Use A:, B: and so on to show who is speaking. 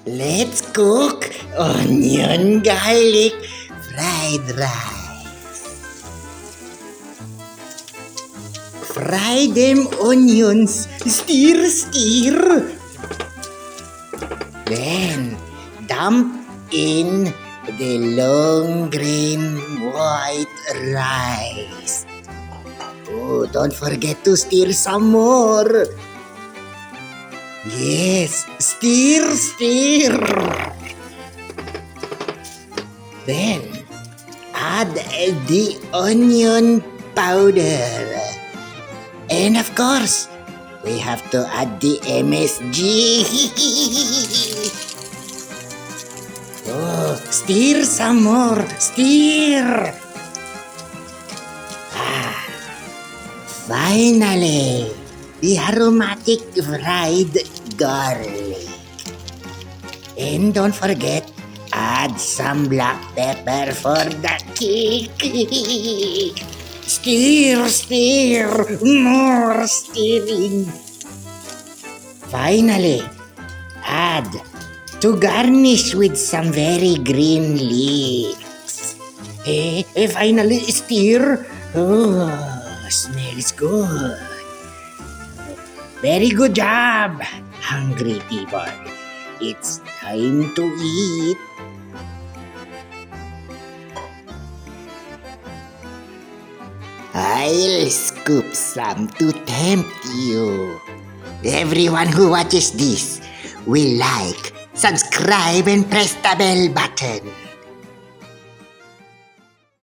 A: Let's cook onion garlic fried rice. Fry them onions, stir. Then dump in the long grain white rice. Oh, don't forget to stir some more. Yes, stir. Then add the onion powder. And of course, we have to add the MSG. Oh, stir some more. Stir. Finally, the aromatic fried garlic. And don't forget, add some black pepper for the kick. Stir. More stirring. Finally, add to garnish with some very green leaves. Finally, stir. Oh, smells good. Very good job, hungry people. It's time to eat. I'll scoop some to tempt you. Everyone who watches this will like, subscribe, and press the bell button.